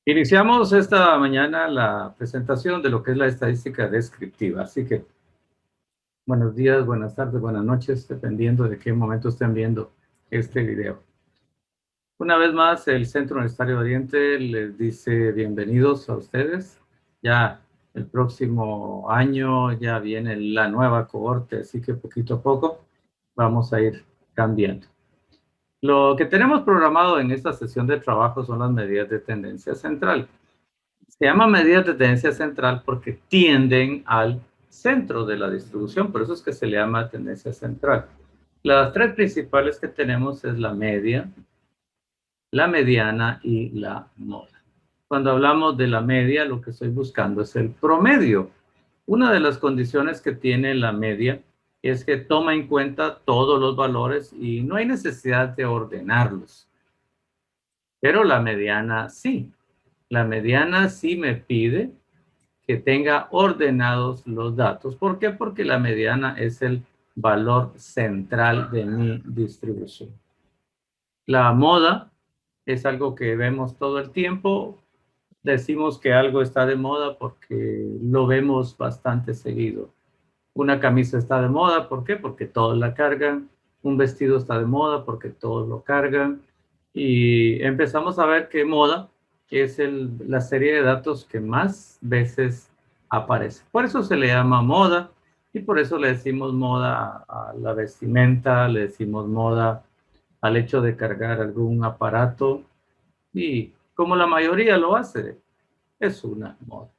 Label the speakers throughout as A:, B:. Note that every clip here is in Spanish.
A: Iniciamos esta mañana la presentación de lo que es la estadística descriptiva. Así que buenos días, buenas tardes, buenas noches, dependiendo de qué momento estén viendo este video. Una vez más, el Centro Universitario de Oriente les dice bienvenidos a ustedes. Ya el próximo año ya viene la nueva cohorte, así que poquito a poco vamos a ir cambiando. Lo que tenemos programado en esta sesión de trabajo son las medidas de tendencia central. Se llama medidas de tendencia central porque tienden al centro de la distribución, por eso es que se le llama tendencia central. Las tres principales que tenemos es la media, la mediana y la moda. Cuando hablamos de la media, lo que estoy buscando es el promedio. Una de las condiciones que tiene la media es que toma en cuenta todos los valores y no hay necesidad de ordenarlos. Pero la mediana sí. La mediana sí me pide que tenga ordenados los datos. ¿Por qué? Porque la mediana es el valor central de mi distribución. La moda es algo que vemos todo el tiempo. Decimos que algo está de moda porque lo vemos bastante seguido. Una camisa está de moda, ¿por qué? Porque todos la cargan. Un vestido está de moda porque todos lo cargan. Y empezamos a ver que moda es la serie de datos que más veces aparece. Por eso se le llama moda y por eso le decimos moda a la vestimenta, le decimos moda al hecho de cargar algún aparato y como la mayoría lo hace, es una moda.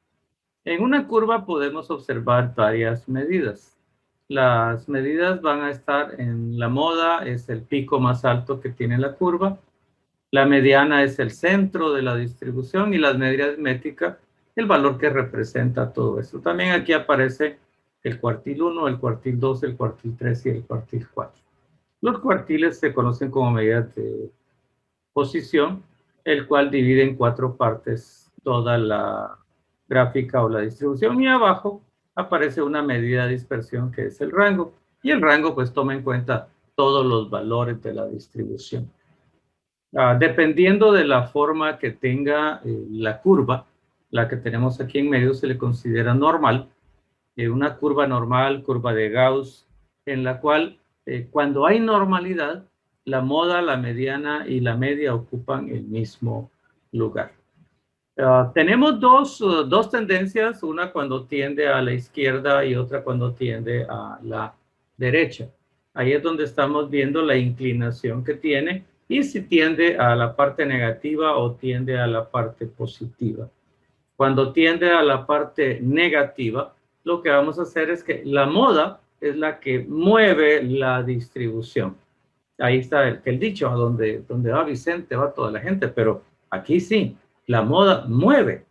A: En una curva podemos observar varias medidas. Las medidas van a estar en la moda, es el pico más alto que tiene la curva. La mediana es el centro de la distribución y las medidas aritméticas, el valor que representa todo esto. También aquí aparece el cuartil 1, el cuartil 2, el cuartil 3 y el cuartil 4. Los cuartiles se conocen como medidas de posición, el cual divide en cuatro partes toda la gráfica o la distribución, y abajo aparece una medida de dispersión que es el rango, y el rango pues toma en cuenta todos los valores de la distribución. Dependiendo de la forma que tenga la curva, la que tenemos aquí en medio se le considera normal, una curva normal, curva de Gauss, en la cual cuando hay normalidad, la moda, la mediana y la media ocupan el mismo lugar. Tenemos dos tendencias, una cuando tiende a la izquierda y otra cuando tiende a la derecha. Ahí es donde estamos viendo la inclinación que tiene y si tiende a la parte negativa o tiende a la parte positiva. Cuando tiende a la parte negativa, lo que vamos a hacer es que la moda es la que mueve la distribución. Ahí está el dicho, a donde va Vicente va toda la gente, pero aquí sí, la moda mueve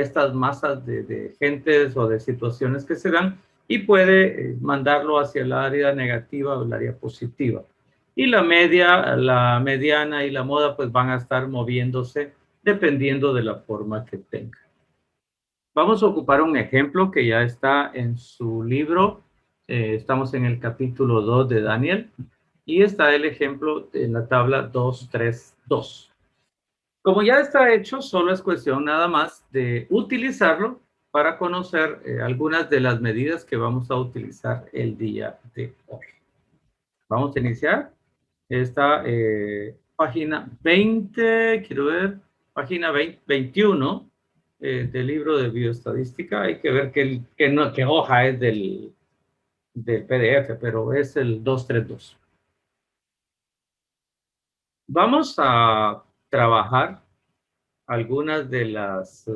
A: estas masas de gentes o de situaciones que se dan y puede mandarlo hacia el área negativa o el área positiva. Y la media, la mediana y la moda pues van a estar moviéndose dependiendo de la forma que tenga. Vamos a ocupar un ejemplo que ya está en su libro. Estamos en el capítulo 2 de Daniel. Y está el ejemplo en la tabla 232. Como ya está hecho, solo es cuestión nada más de utilizarlo para conocer algunas de las medidas que vamos a utilizar el día de hoy. Vamos a iniciar esta página 20, quiero ver, página 21 del libro de bioestadística. Hay que ver qué hoja es del PDF, pero es el 232. Vamos a trabajar algunas de las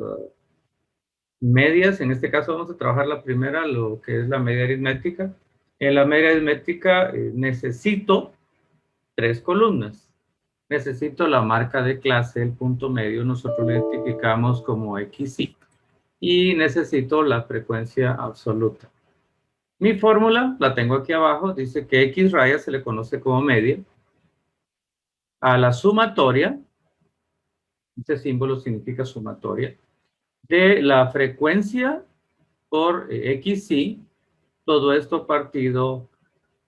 A: medias. En este caso vamos a trabajar la primera, lo que es la media aritmética. En la media aritmética necesito tres columnas. Necesito la marca de clase, el punto medio, nosotros lo identificamos como XY. Y necesito la frecuencia absoluta. Mi fórmula la tengo aquí abajo, dice que X raya se le conoce como media. A la sumatoria, este símbolo significa sumatoria, de la frecuencia por XY, todo esto partido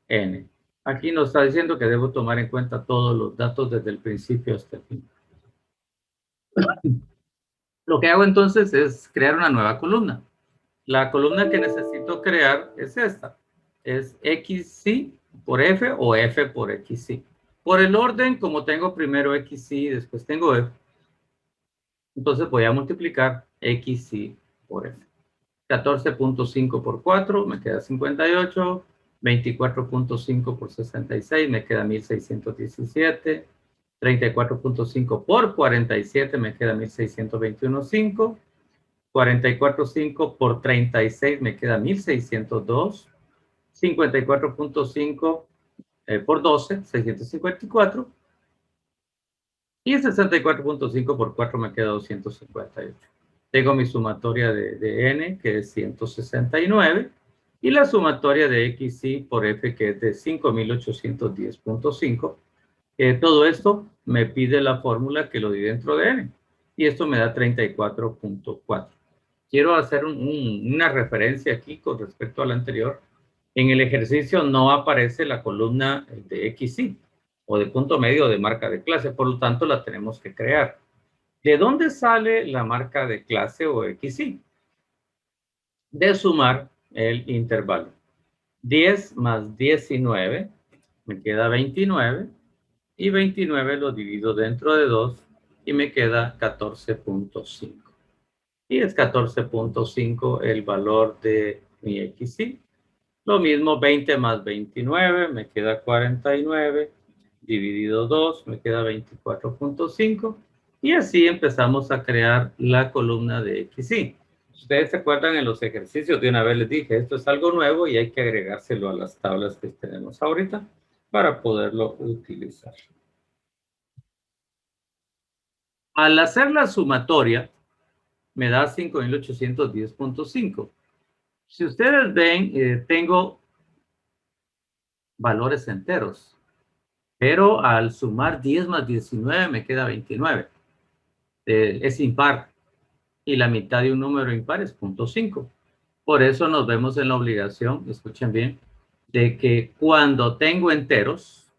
A: N. Aquí nos está diciendo que debo tomar en cuenta todos los datos desde el principio hasta el final. Lo que hago entonces es crear una nueva columna. La columna que necesito crear es esta. Es XY por F o F por XY. Por el orden, como tengo primero XY y después tengo F, entonces voy a multiplicar XY por F. 14.5 por 4 me queda 58. 24.5 por 66 me queda 1617. 34.5 por 47 me queda 1621.5. 44.5 por 36 me queda 1602. 54.5 por 12, 654. Y 64.5 por 4 me queda 258. Tengo mi sumatoria de n, que es 169, y la sumatoria de xy por f, que es de 5810.5. Todo esto me pide la fórmula que lo di dentro de n, y esto me da 34.4. Quiero hacer una referencia aquí con respecto al anterior. En el ejercicio no aparece la columna de XY o de punto medio de marca de clase, por lo tanto la tenemos que crear. ¿De dónde sale la marca de clase o XY? De sumar el intervalo. 10 más 19 me queda 29, y 29 lo divido dentro de 2 y me queda 14.5. Y es 14.5 el valor de mi XY. Lo mismo, 20 más 29 me queda 49, dividido 2 me queda 24.5, y así empezamos a crear la columna de XY. Ustedes se acuerdan, en los ejercicios de una vez les dije, esto es algo nuevo y hay que agregárselo a las tablas que tenemos ahorita para poderlo utilizar. Al hacer la sumatoria, me da 5.810.5. Si ustedes ven, tengo valores enteros, pero al sumar 10 más 19 me queda 29. Es impar, y la mitad de un número impar es 0.5. Por eso nos vemos en la obligación, escuchen bien, de que cuando tengo enteros,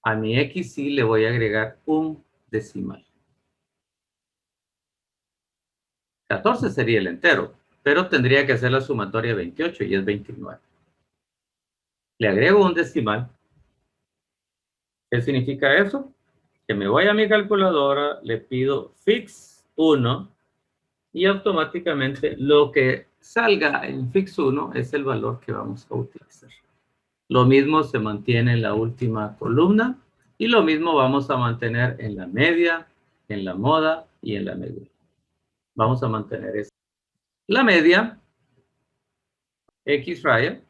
A: a mi XY le voy a agregar un decimal. 14 sería el entero, pero tendría que hacer la sumatoria 28 y es 29. Le agrego un decimal. ¿Qué significa eso? Que me voy a mi calculadora, le pido fix 1 y automáticamente lo que salga en fix 1 es el valor que vamos a utilizar. Lo mismo se mantiene en la última columna y lo mismo vamos a mantener en la media, en la moda y en la media. Vamos a mantener esto. La media, X raya,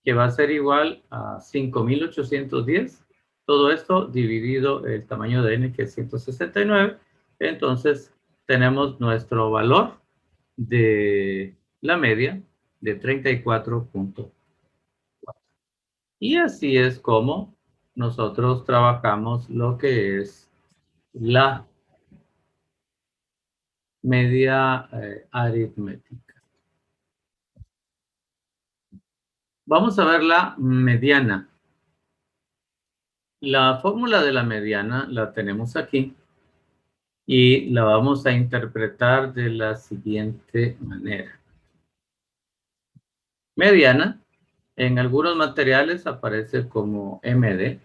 A: que va a ser igual a 5.810. Todo esto dividido el tamaño de n, que es 169. Entonces, tenemos nuestro valor de la media de 34.4. Y así es como nosotros trabajamos lo que es la media aritmética. Vamos a ver la mediana. La fórmula de la mediana la tenemos aquí y la vamos a interpretar de la siguiente manera. Mediana, en algunos materiales aparece como MD.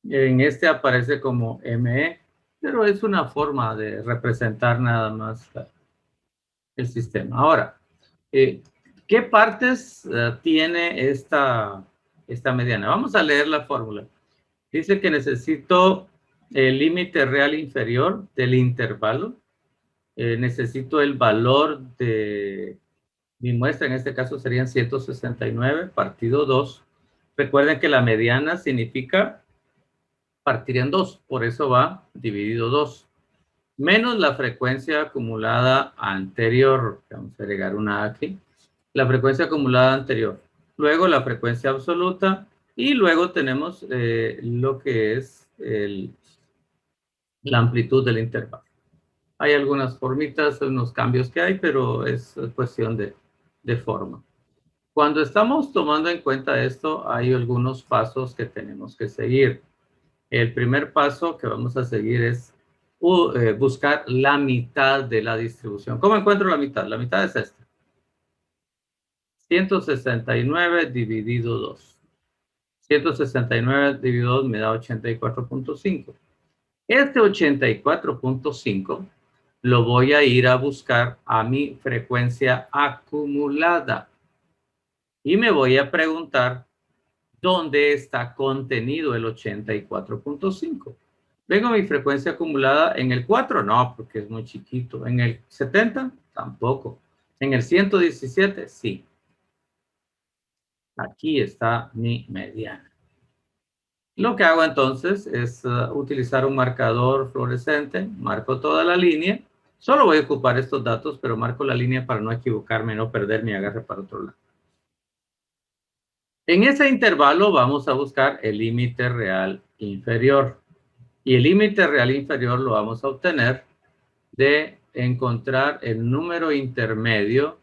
A: En este aparece como ME, pero es una forma de representar nada más el sistema. Ahora, ¿qué partes tiene esta mediana? Vamos a leer la fórmula. Dice que necesito el límite real inferior del intervalo. Necesito el valor de mi muestra, en este caso serían 169 partido 2. Recuerden que la mediana significa partir en 2, por eso va dividido 2. Menos la frecuencia acumulada anterior, vamos a agregar una aquí, la frecuencia acumulada anterior. Luego la frecuencia absoluta Y luego tenemos lo que es la amplitud del intervalo. Hay algunas formitas, unos cambios que hay, pero es cuestión de forma. Cuando estamos tomando en cuenta esto, hay algunos pasos que tenemos que seguir. El primer paso que vamos a seguir es buscar la mitad de la distribución. ¿Cómo encuentro la mitad? La mitad es esta. 169 dividido 2. 169 dividido 2 me da 84.5. Este 84.5 lo voy a ir a buscar a mi frecuencia acumulada. Y me voy a preguntar dónde está contenido el 84.5. ¿Vengo mi frecuencia acumulada en el 4? No, porque es muy chiquito. ¿En el 70? Tampoco. ¿En el 117? Sí. Aquí está mi mediana. Lo que hago entonces es utilizar un marcador fluorescente. Marco toda la línea. Solo voy a ocupar estos datos, pero marco la línea para no equivocarme, no perder mi agarre para otro lado. En ese intervalo vamos a buscar el límite real inferior. Y el límite real inferior lo vamos a obtener de encontrar el número intermedio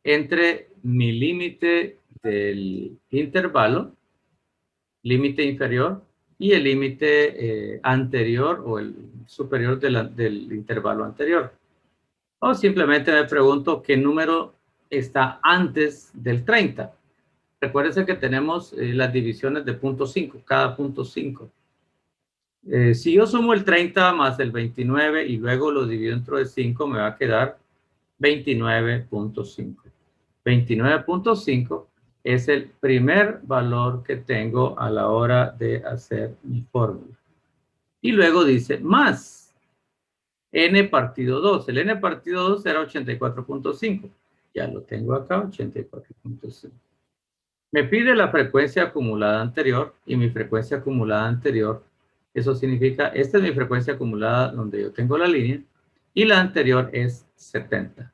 A: entre mi límite del intervalo, límite inferior, y el límite anterior o el superior del intervalo anterior. O simplemente me pregunto qué número está antes del 30. Recuérdense que tenemos las divisiones de 0.5, cada 0.5. Si yo sumo el 30 más el 29 y luego lo divido entre 5, me va a quedar 29.5. 29.5 es el primer valor que tengo a la hora de hacer mi fórmula. Y luego dice más n partido 2. El n partido 2 era 84.5. Ya lo tengo acá, 84.5. Me pide la frecuencia acumulada anterior y mi frecuencia acumulada anterior. Eso significa, esta es mi frecuencia acumulada donde yo tengo la línea y la anterior es 70.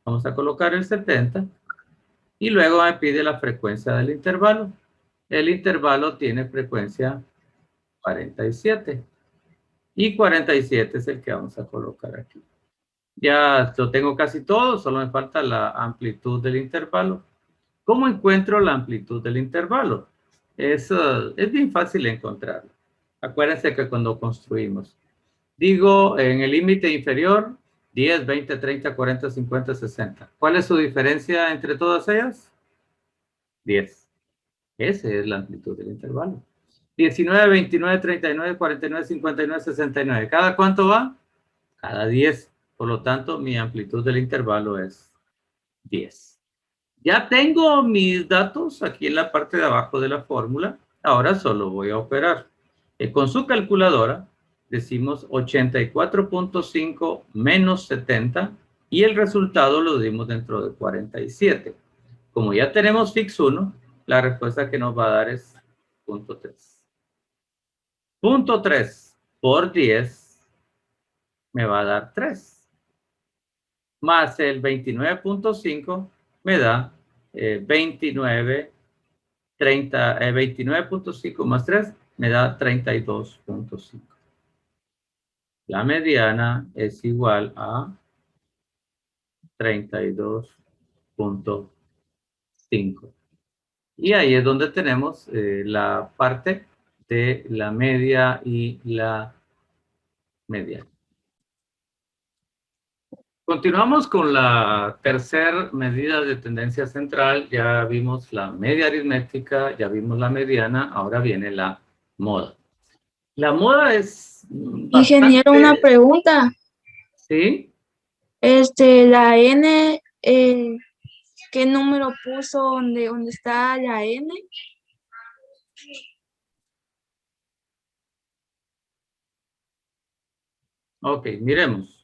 A: Vamos a colocar el 70 y luego me pide la frecuencia del intervalo. El intervalo tiene frecuencia 47 y 47 es el que vamos a colocar aquí. Ya lo tengo casi todo, solo me falta la amplitud del intervalo. ¿Cómo encuentro la amplitud del intervalo? Es bien fácil encontrarlo. Acuérdense que cuando construimos, digo en el límite inferior, 10, 20, 30, 40, 50, 60. ¿Cuál es su diferencia entre todas ellas? 10. Esa es la amplitud del intervalo. 19, 29, 39, 49, 59, 69. ¿Cada cuánto va? Cada 10. Por lo tanto, mi amplitud del intervalo es 10. Ya tengo mis datos aquí en la parte de abajo de la fórmula. Ahora solo voy a operar. Con su calculadora decimos 84.5 menos 70 y el resultado lo dimos dentro de 47. Como ya tenemos fix 1, la respuesta que nos va a dar es 0.3. 0.3 por 10 me va a dar 3. Más el 29.5 me da 29.5 más 3 me da 32.5. La mediana es igual a 32.5. Y ahí es donde tenemos la parte de la media y la mediana. Continuamos con la tercera medida de tendencia central. Ya vimos la media aritmética, ya vimos la mediana, ahora viene la moda. La moda es
B: Ingeniero, una
A: bastante...
B: pregunta.
A: ¿Sí?
B: La N, ¿qué número puso donde está la N?
A: Ok, miremos.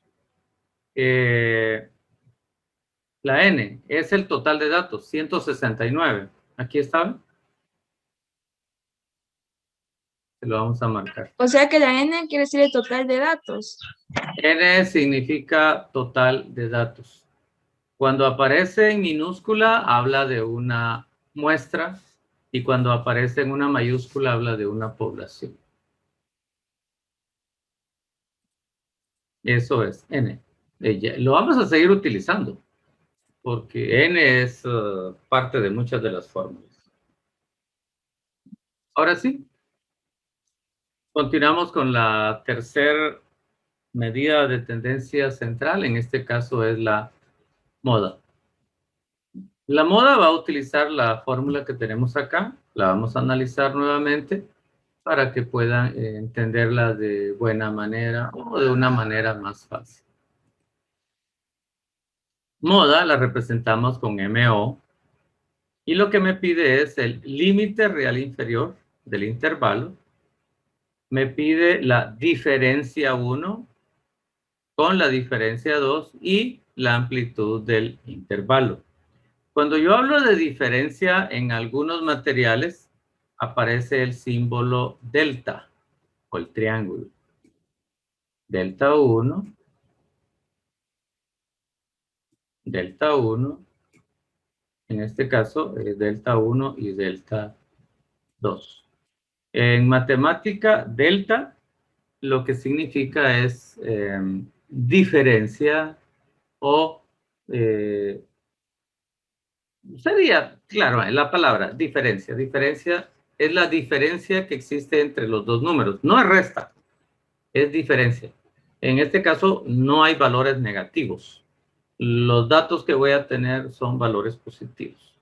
A: La N es el total de datos, 169. Aquí está. Se lo vamos a marcar.
B: O sea que la N quiere decir el total de datos.
A: N significa total de datos. Cuando aparece en minúscula, habla de una muestra Y cuando aparece en una mayúscula habla de una población. Eso es n. Lo vamos a seguir utilizando, porque n es parte de muchas de las fórmulas. Ahora sí, continuamos con la tercera medida de tendencia central. En este caso es la moda. La moda va a utilizar la fórmula que tenemos acá. La vamos a analizar nuevamente para que puedan entenderla de buena manera o de una manera más fácil. Moda la representamos con MO y lo que me pide es el límite real inferior del intervalo. Me pide la diferencia 1 con la diferencia 2 y la amplitud del intervalo. Cuando yo hablo de diferencia en algunos materiales, aparece el símbolo delta o el triángulo. Delta 1, delta 1, en este caso delta 1 y delta 2. En matemática, delta lo que significa es diferencia o sería, claro, la palabra diferencia. Diferencia es la diferencia que existe entre los dos números. No es resta, es diferencia. En este caso no hay valores negativos. Los datos que voy a tener son valores positivos.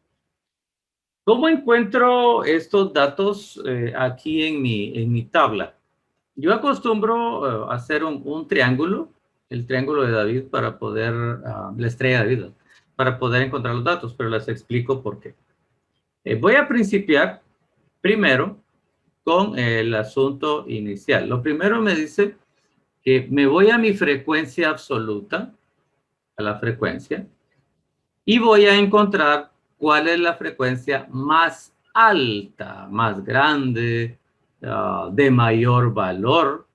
A: ¿Cómo encuentro estos datos aquí en mi tabla? Yo acostumbro hacer un triángulo, el triángulo de David para poder, la estrella de David, para poder encontrar los datos, pero les explico por qué. Voy a principiar primero con el asunto inicial. Lo primero me dice que me voy a mi frecuencia absoluta, a la frecuencia, y voy a encontrar cuál es la frecuencia más alta, más grande, de mayor valor.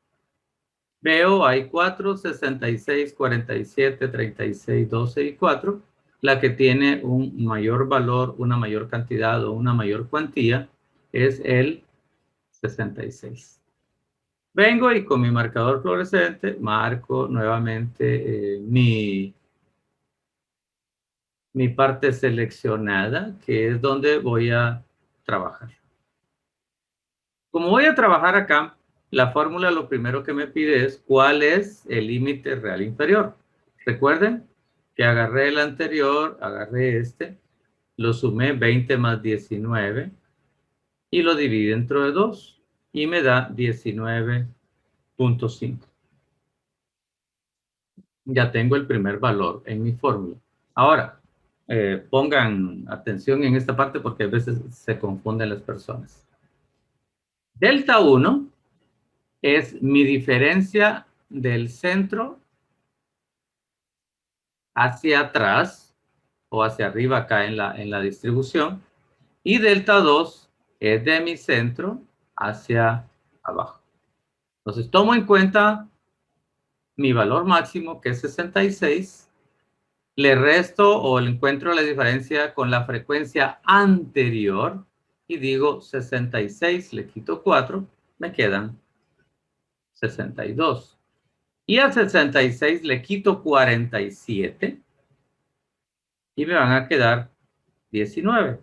A: Veo, hay 4, 66, 47, 36, 12 y 4. La que tiene un mayor valor, una mayor cantidad o una mayor cuantía es el 66. Vengo y con mi marcador fluorescente marco nuevamente mi parte seleccionada, que es donde voy a trabajar. Como voy a trabajar acá, la fórmula lo primero que me pide es cuál es el límite real inferior. Recuerden que agarré el anterior, agarré este, lo sumé 20 más 19 y lo dividí entre 2 y me da 19.5. Ya tengo el primer valor en mi fórmula. Ahora, pongan atención en esta parte porque a veces se confunden las personas. Delta 1 es mi diferencia del centro hacia atrás o hacia arriba acá en la distribución. Y delta 2 es de mi centro hacia abajo. Entonces tomo en cuenta mi valor máximo, que es 66. Le resto o le encuentro la diferencia con la frecuencia anterior y digo 66, le quito 4, me quedan 62. Y a 66 le quito 47 y me van a quedar 19.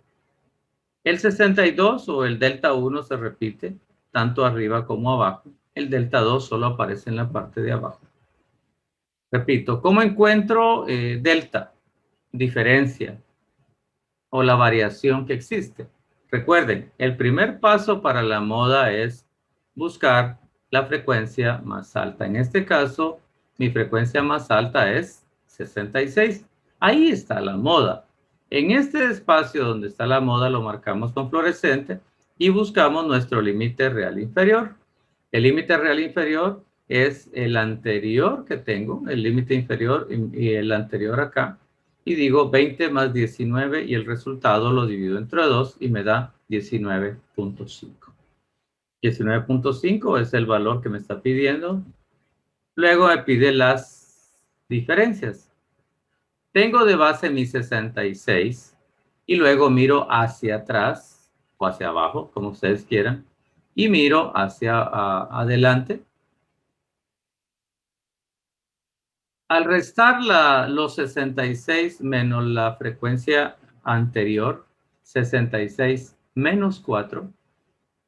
A: El 62 o el delta 1 se repite tanto arriba como abajo. El delta 2 solo aparece en la parte de abajo. Repito, ¿cómo encuentro delta? Diferencia o la variación que existe. Recuerden, el primer paso para la moda es buscar la frecuencia más alta. En este caso, mi frecuencia más alta es 66. Ahí está la moda. En este espacio donde está la moda lo marcamos con fluorescente y buscamos nuestro límite real inferior. El límite real inferior es el anterior que tengo, el límite inferior y el anterior acá. Y digo 20 más 19 y el resultado lo divido entre 2 y me da 19.5. 19.5 es el valor que me está pidiendo. Luego me pide las diferencias. Tengo de base mi 66 y luego miro hacia atrás o hacia abajo, como ustedes quieran, y miro hacia adelante. Al restar los 66 menos la frecuencia anterior, 66 menos 4,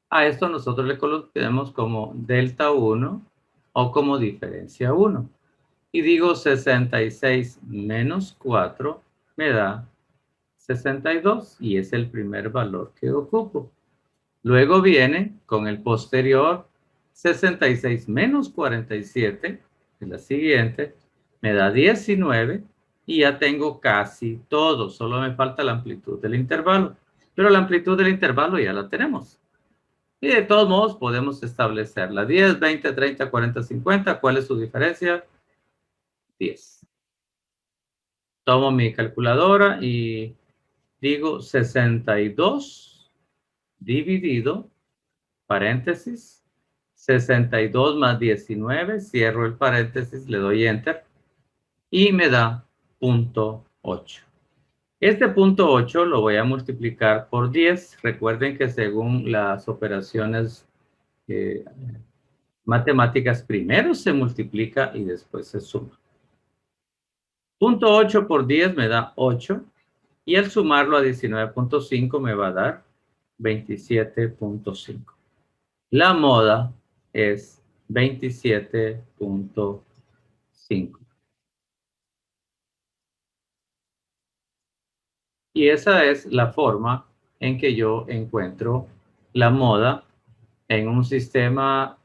A: a esto nosotros le colocamos como delta 1 o como diferencia 1. Y digo 66 menos 4 me da 62 y es el primer valor que ocupo. Luego viene con el posterior 66 menos 47, que es la siguiente, me da 19 y ya tengo casi todo, solo me falta la amplitud del intervalo. Pero la amplitud del intervalo ya la tenemos. Y de todos modos podemos establecerla. 10, 20, 30, 40, 50. ¿Cuál es su diferencia? 10. Tomo mi calculadora y digo 62 dividido, paréntesis, 62 más 19, cierro el paréntesis, le doy enter y me da 0.8. Este 0.8 lo voy a multiplicar por 10. Recuerden que según las operaciones matemáticas, primero se multiplica y después se suma. 0.8 por 10 me da 8 y al sumarlo a 19.5 me va a dar 27.5. La moda es 27.5. Y esa es la forma en que yo encuentro la moda en un sistema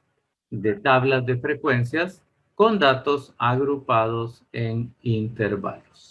A: de tablas de frecuencias con datos agrupados en intervalos.